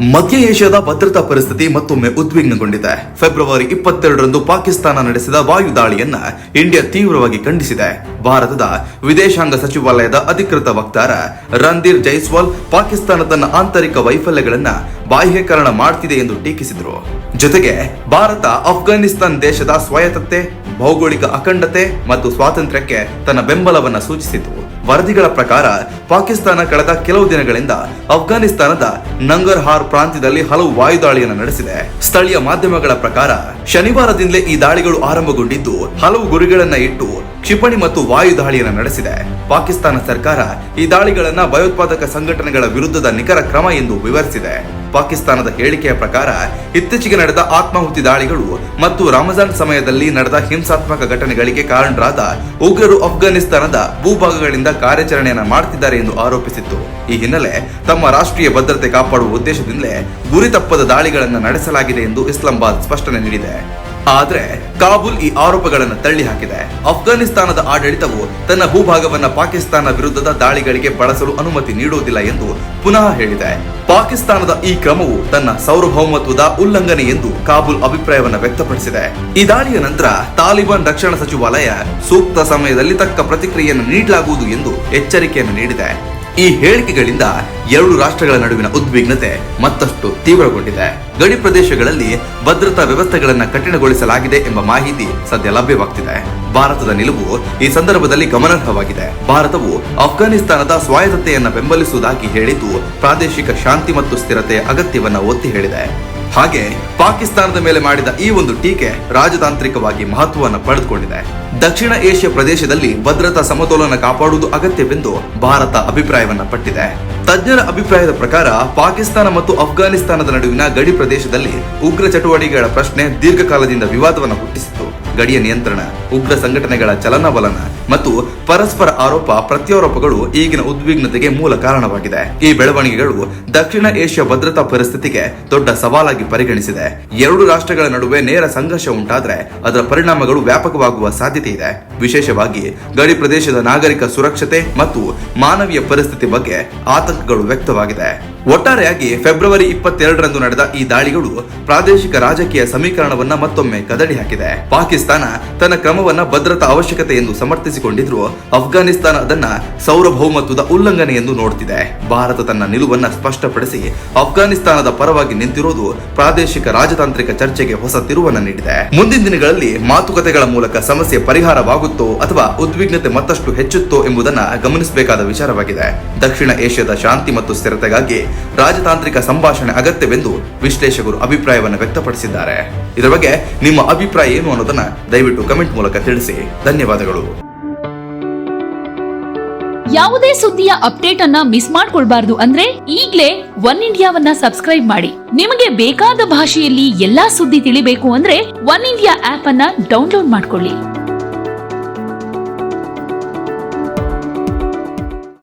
ಮಧ್ಯ ಏಷ್ಯಾದ ಭದ್ರತಾ ಪರಿಸ್ಥಿತಿ ಮತ್ತೊಮ್ಮೆ ಉದ್ವಿಗ್ನಗೊಂಡಿದೆ. ಫೆಬ್ರವರಿ 22ರಂದು ಪಾಕಿಸ್ತಾನ ನಡೆಸಿದ ವಾಯು ದಾಳಿಯನ್ನ ಇಂಡಿಯಾ ತೀವ್ರವಾಗಿ ಖಂಡಿಸಿದೆ. ಭಾರತದ ವಿದೇಶಾಂಗ ಸಚಿವಾಲಯದ ಅಧಿಕೃತ ವಕ್ತಾರ ರಣಧೀರ್ ಜೈಸ್ವಾಲ್ ಪಾಕಿಸ್ತಾನ ತನ್ನ ಆಂತರಿಕ ವೈಫಲ್ಯಗಳನ್ನ ಬಾಹ್ಯೀಕರಣ ಮಾಡ್ತಿದೆ ಎಂದು ಟೀಕಿಸಿದರು. ಜೊತೆಗೆ ಭಾರತ ಅಫ್ಘಾನಿಸ್ತಾನ್ ದೇಶದ ಸ್ವಾಯತ್ತತೆ, ಭೌಗೋಳಿಕ ಅಖಂಡತೆ ಮತ್ತು ಸ್ವಾತಂತ್ರ್ಯಕ್ಕೆ ತನ್ನ ಬೆಂಬಲವನ್ನ ಸೂಚಿಸಿತು. ವರದಿಗಳ ಪ್ರಕಾರ ಪಾಕಿಸ್ತಾನ ಕಳೆದ ಕೆಲವು ದಿನಗಳಿಂದ ಅಫ್ಘಾನಿಸ್ತಾನದ ನಂಗರ್ಹಾರ್ ಪ್ರಾಂತ್ಯದಲ್ಲಿ ಹಲವು ವಾಯುದಾಳಿಯನ್ನು ನಡೆಸಿದೆ. ಸ್ಥಳೀಯ ಮಾಧ್ಯಮಗಳ ಪ್ರಕಾರ ಶನಿವಾರದಿಂದಲೇ ಈ ದಾಳಿಗಳು ಆರಂಭಗೊಂಡಿದ್ದು ಹಲವು ಗುರಿಗಳನ್ನ ಇಟ್ಟು ಕ್ಷಿಪಣಿ ಮತ್ತು ವಾಯು ದಾಳಿಯನ್ನು ನಡೆಸಿದೆ. ಪಾಕಿಸ್ತಾನ ಸರ್ಕಾರ ಈ ದಾಳಿಗಳನ್ನ ಭಯೋತ್ಪಾದಕ ಸಂಘಟನೆಗಳ ವಿರುದ್ಧದ ನಿಖರ ಕ್ರಮ ಎಂದು ವಿವರಿಸಿದೆ. ಪಾಕಿಸ್ತಾನದ ಹೇಳಿಕೆಯ ಪ್ರಕಾರ ಇತ್ತೀಚೆಗೆ ನಡೆದ ಆತ್ಮಾಹುತಿ ದಾಳಿಗಳು ಮತ್ತು ರಂಜಾನ್ ಸಮಯದಲ್ಲಿ ನಡೆದ ಹಿಂಸಾತ್ಮಕ ಘಟನೆಗಳಿಗೆ ಕಾರಣರಾದ ಉಗ್ರರು ಅಫ್ಘಾನಿಸ್ತಾನದ ಭೂಭಾಗಗಳಿಂದ ಕಾರ್ಯಾಚರಣೆಯನ್ನ ಮಾಡುತ್ತಿದ್ದಾರೆ ಎಂದು ಆರೋಪಿಸಿತ್ತು. ಈ ಹಿನ್ನೆಲೆ ತಮ್ಮ ರಾಷ್ಟ್ರೀಯ ಭದ್ರತೆ ಕಾಪಾಡುವ ಉದ್ದೇಶದಿಂದಲೇ ಗುರಿ ತಪ್ಪದ ದಾಳಿಗಳನ್ನು ನಡೆಸಲಾಗಿದೆ ಎಂದು ಇಸ್ಲಾಮಾಬಾದ್ ಸ್ಪಷ್ಟನೆ ನೀಡಿದೆ. ಆದ್ರೆ ಕಾಬೂಲ್ ಈ ಆರೋಪಗಳನ್ನು ತಳ್ಳಿ ಹಾಕಿದೆ. ಅಫ್ಘಾನಿಸ್ತಾನದ ಆಡಳಿತವು ತನ್ನ ಭೂಭಾಗವನ್ನ ಪಾಕಿಸ್ತಾನ ವಿರುದ್ಧದ ದಾಳಿಗಳಿಗೆ ಬಳಸಲು ಅನುಮತಿ ನೀಡುವುದಿಲ್ಲ ಎಂದು ಪುನಃ ಹೇಳಿದೆ. ಪಾಕಿಸ್ತಾನದ ಈ ಕ್ರಮವು ತನ್ನ ಸಾರ್ವಭೌಮತ್ವದ ಉಲ್ಲಂಘನೆ ಎಂದು ಕಾಬೂಲ್ ಅಭಿಪ್ರಾಯವನ್ನು ವ್ಯಕ್ತಪಡಿಸಿದೆ. ಈ ದಾಳಿಯ ನಂತರ ತಾಲಿಬಾನ್ ರಕ್ಷಣಾ ಸಚಿವಾಲಯ ಸೂಕ್ತ ಸಮಯದಲ್ಲಿ ತಕ್ಕ ಪ್ರತಿಕ್ರಿಯೆಯನ್ನು ನೀಡಲಾಗುವುದು ಎಂದು ಎಚ್ಚರಿಕೆಯನ್ನು ನೀಡಿದೆ. ಈ ಹೇಳಿಕೆಗಳಿಂದ ಎರಡು ರಾಷ್ಟ್ರಗಳ ನಡುವಿನ ಉದ್ವಿಗ್ನತೆ ಮತ್ತಷ್ಟು ತೀವ್ರಗೊಂಡಿದೆ. ಗಡಿ ಪ್ರದೇಶಗಳಲ್ಲಿ ಭದ್ರತಾ ವ್ಯವಸ್ಥೆಗಳನ್ನು ಕಠಿಣಗೊಳಿಸಲಾಗಿದೆ ಎಂಬ ಮಾಹಿತಿ ಸದ್ಯ ಲಭ್ಯವಾಗ್ತಿದೆ. ಭಾರತದ ನಿಲುವು ಈ ಸಂದರ್ಭದಲ್ಲಿ ಗಮನಾರ್ಹವಾಗಿದೆ. ಭಾರತವು ಅಫ್ಘಾನಿಸ್ತಾನದ ಸ್ವಾಯತ್ತತೆಯನ್ನು ಬೆಂಬಲಿಸುವುದಾಗಿ ಹೇಳಿದ್ದು ಪ್ರಾದೇಶಿಕ ಶಾಂತಿ ಮತ್ತು ಸ್ಥಿರತೆಯ ಅಗತ್ಯವನ್ನ ಒತ್ತಿ ಹೇಳಿದೆ. ಹಾಗೆ ಪಾಕಿಸ್ತಾನದ ಮೇಲೆ ಮಾಡಿದ ಈ ಒಂದು ಟೀಕೆ ರಾಜತಾಂತ್ರಿಕವಾಗಿ ಮಹತ್ವವನ್ನು ಪಡೆದುಕೊಂಡಿದೆ. ದಕ್ಷಿಣ ಏಷ್ಯಾ ಪ್ರದೇಶದಲ್ಲಿ ಭದ್ರತಾ ಸಮತೋಲನ ಕಾಪಾಡುವುದು ಅಗತ್ಯವೆಂದು ಭಾರತ ಅಭಿಪ್ರಾಯವನ್ನ ಪಟ್ಟಿದೆ. ತಜ್ಞರ ಅಭಿಪ್ರಾಯದ ಪ್ರಕಾರ ಪಾಕಿಸ್ತಾನ ಮತ್ತು ಅಫ್ಘಾನಿಸ್ತಾನದ ನಡುವಿನ ಗಡಿ ಪ್ರದೇಶದಲ್ಲಿ ಉಗ್ರ ಚಟುವಟಿಕೆಗಳ ಪ್ರಶ್ನೆ ದೀರ್ಘಕಾಲದಿಂದ ವಿವಾದವನ್ನು ಹುಟ್ಟಿಸಿತ್ತು. ಗಡಿಯ ನಿಯಂತ್ರಣ, ಉಗ್ರ ಸಂಘಟನೆಗಳ ಚಲನವಲನ ಮತ್ತು ಪರಸ್ಪರ ಆರೋಪ ಪ್ರತ್ಯಾರೋಪಗಳು ಈಗಿನ ಉದ್ವಿಗ್ನತೆಗೆ ಮೂಲ ಕಾರಣವಾಗಿದೆ. ಈ ಬೆಳವಣಿಗೆಗಳು ದಕ್ಷಿಣ ಏಷ್ಯಾ ಭದ್ರತಾ ಪರಿಸ್ಥಿತಿಗೆ ದೊಡ್ಡ ಸವಾಲಾಗಿ ಪರಿಗಣಿಸಿದೆ. ಎರಡು ರಾಷ್ಟ್ರಗಳ ನಡುವೆ ನೇರ ಸಂಘರ್ಷ ಉಂಟಾದ್ರೆ ಅದರ ಪರಿಣಾಮಗಳು ವ್ಯಾಪಕವಾಗುವ ಸಾಧ್ಯತೆ ಇದೆ. ವಿಶೇಷವಾಗಿ ಗಡಿ ಪ್ರದೇಶದ ನಾಗರಿಕ ಸುರಕ್ಷತೆ ಮತ್ತು ಮಾನವೀಯ ಪರಿಸ್ಥಿತಿ ಬಗ್ಗೆ ಆತಂಕಗಳು ವ್ಯಕ್ತವಾಗಿದೆ. ಒಟ್ಟಾರೆಯಾಗಿ ಫೆಬ್ರವರಿ 22ರಂದು ನಡೆದ ಈ ದಾಳಿಗಳು ಪ್ರಾದೇಶಿಕ ರಾಜಕೀಯ ಸಮೀಕರಣವನ್ನ ಮತ್ತೊಮ್ಮೆ ಕದಡಿ ಹಾಕಿದೆ. ಪಾಕಿಸ್ತಾನ ತನ್ನ ಕ್ರಮವನ್ನ ಭದ್ರತಾ ಅವಶ್ಯಕತೆ ಎಂದು ಸಮರ್ಥಿಸಿಕೊಂಡಿದ್ರು ಅಫ್ಘಾನಿಸ್ತಾನ ಅದನ್ನ ಸಾರ್ವಭೌಮತ್ವದ ಉಲ್ಲಂಘನೆ ಎಂದು ನೋಡುತ್ತಿದೆ. ಭಾರತ ತನ್ನ ನಿಲುವನ್ನ ಸ್ಪಷ್ಟಪಡಿಸಿ ಅಫ್ಘಾನಿಸ್ತಾನದ ಪರವಾಗಿ ನಿಂತಿರುವುದು ಪ್ರಾದೇಶಿಕ ರಾಜತಾಂತ್ರಿಕ ಚರ್ಚೆಗೆ ಹೊಸ ತಿರುವನ್ನ ನೀಡಿದೆ. ಮುಂದಿನ ದಿನಗಳಲ್ಲಿ ಮಾತುಕತೆಗಳ ಮೂಲಕ ಸಮಸ್ಯೆ ಪರಿಹಾರವಾಗುತ್ತೋ ಅಥವಾ ಉದ್ವಿಗ್ನತೆ ಮತ್ತಷ್ಟು ಹೆಚ್ಚುತ್ತೋ ಎಂಬುದನ್ನ ಗಮನಿಸಬೇಕಾದ ವಿಚಾರವಾಗಿದೆ. ದಕ್ಷಿಣ ಏಷ್ಯಾದ ಶಾಂತಿ ಮತ್ತು ಸ್ಥಿರತೆಗಾಗಿ ರಾಜತಾಂತ್ರಿಕ ಸಂಭಾಷಣೆ ಅಗತ್ಯವೆಂದು ವಿಶ್ಲೇಷಕರು ಅಭಿಪ್ರಾಯವನ್ನು ವ್ಯಕ್ತಪಡಿಸಿದ್ದಾರೆ. ಇದರ ಬಗ್ಗೆ ನಿಮ್ಮ ಅಭಿಪ್ರಾಯ ಏನು ಅನ್ನೋದನ್ನ ದಯವಿಟ್ಟು ಕಮೆಂಟ್ ಮೂಲಕ ತಿಳಿಸಿ. ಧನ್ಯವಾದಗಳು. ಯಾವುದೇ ಸುದ್ದಿಯ ಅಪ್ಡೇಟ್ ಅನ್ನ ಮಿಸ್ ಮಾಡ್ಕೊಳ್ಬಾರ್ದು ಅಂದ್ರೆ ಈಗ್ಲೇ ಒನ್ ಇಂಡಿಯಾವನ್ನ ಸಬ್ಸ್ಕ್ರೈಬ್ ಮಾಡಿ. ನಿಮಗೆ ಬೇಕಾದ ಭಾಷೆಯಲ್ಲಿ ಎಲ್ಲಾ ಸುದ್ದಿ ತಿಳಿಬೇಕು ಅಂದ್ರೆ ಒನ್ ಇಂಡಿಯಾ ಆಪ್ ಅನ್ನ ಡೌನ್ಲೋಡ್ ಮಾಡ್ಕೊಳ್ಳಿ.